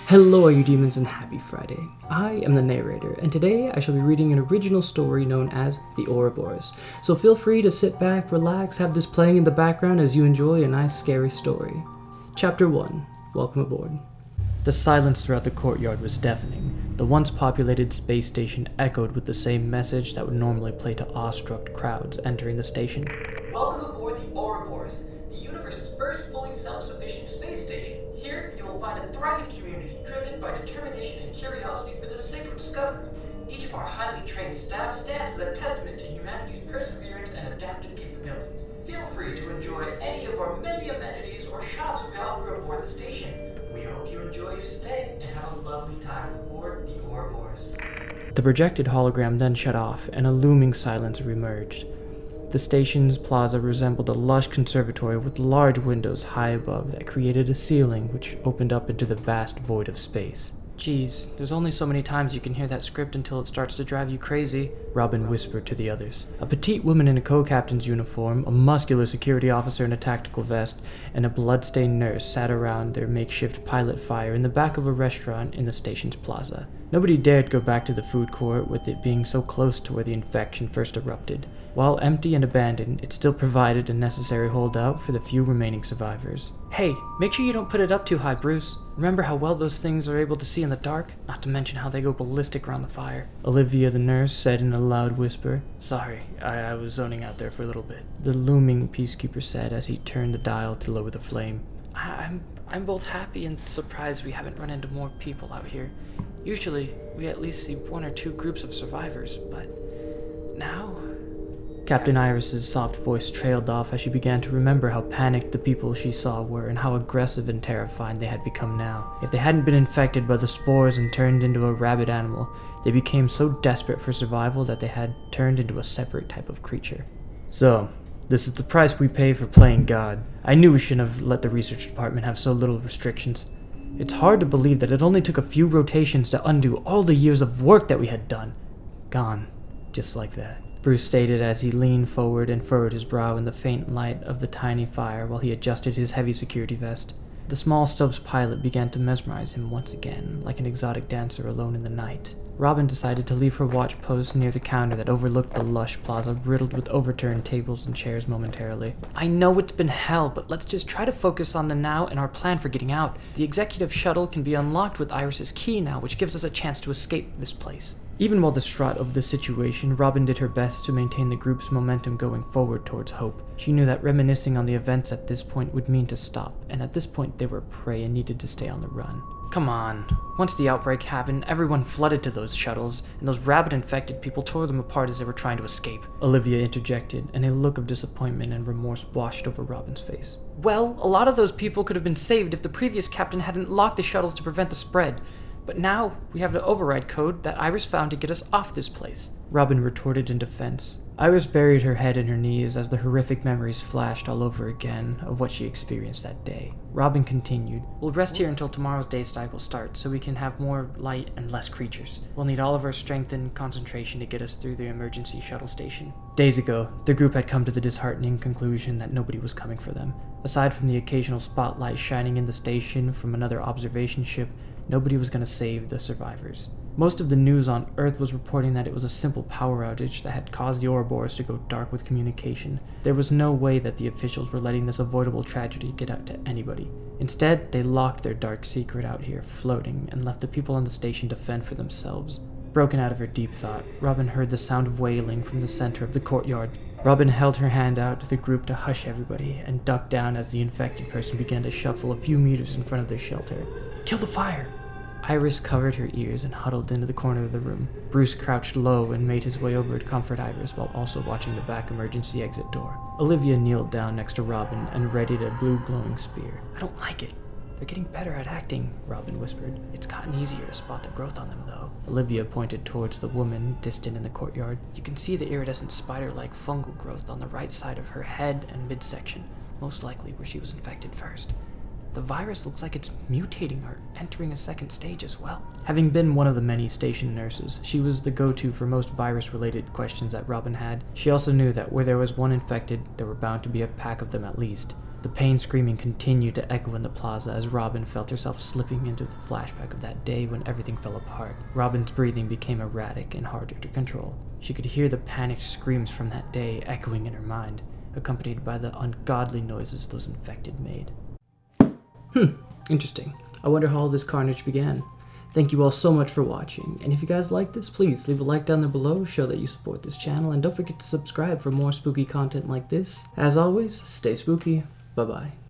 Hello all you demons and happy Friday. I am the narrator, and today I shall be reading an original story known as The Ouroboros. So feel free to sit back, relax, have this playing in the background as you enjoy a nice scary story. Chapter 1. Welcome aboard. The silence throughout the courtyard was deafening. The once populated space station echoed with the same message that would normally play to awestruck crowds entering the station. Welcome aboard the Ouroboros, the universe's first fully self-sufficient space station. Here, you will find a thriving community driven by determination and curiosity for the sake of discovery. Each of our highly trained staff stands as a testament to humanity's perseverance and adaptive capabilities. Feel free to enjoy any of our many amenities or shops we offer aboard the station. We hope you enjoy your stay and have a lovely time aboard the Ouroboros. The projected hologram then shut off, and a looming silence reemerged. The station's plaza resembled a lush conservatory with large windows high above that created a ceiling which opened up into the vast void of space. Geez, there's only so many times you can hear that script until it starts to drive you crazy, Robin whispered to the others. A petite woman in a co-captain's uniform, a muscular security officer in a tactical vest, and a blood-stained nurse sat around their makeshift pilot fire in the back of a restaurant in the station's plaza. Nobody dared go back to the food court with it being so close to where the infection first erupted. While empty and abandoned, it still provided a necessary holdout for the few remaining survivors. Hey, make sure you don't put it up too high, Bruce. Remember how well those things are able to see in the dark? Not to mention how they go ballistic around the fire. Olivia the nurse said in a loud whisper. Sorry, I was zoning out there for a little bit. The looming peacekeeper said as he turned the dial to lower the flame. I'm both happy and surprised we haven't run into more people out here. Usually, we at least see one or two groups of survivors, but now... Captain Iris's soft voice trailed off as she began to remember how panicked the people she saw were and how aggressive and terrifying they had become now. If they hadn't been infected by the spores and turned into a rabid animal, they became so desperate for survival that they had turned into a separate type of creature. So, this is the price we pay for playing God. I knew we shouldn't have let the research department have so little restrictions. It's hard to believe that it only took a few rotations to undo all the years of work that we had done. Gone, just like that. Bruce stated as he leaned forward and furrowed his brow in the faint light of the tiny fire while he adjusted his heavy security vest. The small Stubbs pilot began to mesmerize him once again, like an exotic dancer alone in the night. Robin decided to leave her watch post near the counter that overlooked the lush plaza riddled with overturned tables and chairs momentarily. I know it's been hell, but let's just try to focus on the now and our plan for getting out. The executive shuttle can be unlocked with Iris's key now, which gives us a chance to escape this place. Even while distraught of the situation, Robin did her best to maintain the group's momentum going forward towards hope. She knew that reminiscing on the events at this point would mean to stop, and at this point they were prey and needed to stay on the run. Come on. Once the outbreak happened, everyone flooded to those shuttles, and those rabid infected people tore them apart as they were trying to escape. Olivia interjected, and a look of disappointment and remorse washed over Robin's face. Well, a lot of those people could have been saved if the previous captain hadn't locked the shuttles to prevent the spread. But now, we have the override code that Iris found to get us off this place. Robin retorted in defense. Iris buried her head in her knees as the horrific memories flashed all over again of what she experienced that day. Robin continued, We'll rest here until tomorrow's day cycle starts so we can have more light and less creatures. We'll need all of our strength and concentration to get us through the emergency shuttle station. Days ago, the group had come to the disheartening conclusion that nobody was coming for them. Aside from the occasional spotlight shining in the station from another observation ship, nobody was going to save the survivors. Most of the news on Earth was reporting that it was a simple power outage that had caused the Ouroboros to go dark with communication. There was no way that the officials were letting this avoidable tragedy get out to anybody. Instead, they locked their dark secret out here, floating, and left the people on the station to fend for themselves. Broken out of her deep thought, Robin heard the sound of wailing from the center of the courtyard. Robin held her hand out to the group to hush everybody, and ducked down as the infected person began to shuffle a few meters in front of their shelter. Kill the fire! Iris covered her ears and huddled into the corner of the room. Bruce crouched low and made his way over to comfort Iris while also watching the back emergency exit door. Olivia kneeled down next to Robin and readied a blue glowing spear. I don't like it. They're getting better at acting, Robin whispered. It's gotten easier to spot the growth on them, though. Olivia pointed towards the woman distant in the courtyard. You can see the iridescent spider-like fungal growth on the right side of her head and midsection, most likely where she was infected first. The virus looks like it's mutating or entering a second stage as well. Having been one of the many station nurses, she was the go-to for most virus-related questions that Robin had. She also knew that where there was one infected, there were bound to be a pack of them at least. The The pain screaming continued to echo in the plaza as Robin felt herself slipping into the flashback of that day when everything fell apart. Robin's breathing became erratic and harder to control. She could hear the panicked screams from that day echoing in her mind, accompanied by the ungodly noises those infected made. Interesting. I wonder how all this carnage began. Thank you all so much for watching, and if you guys like this, please leave a like down there below, show that you support this channel, and don't forget to subscribe for more spooky content like this. As always, stay spooky. Bye-bye.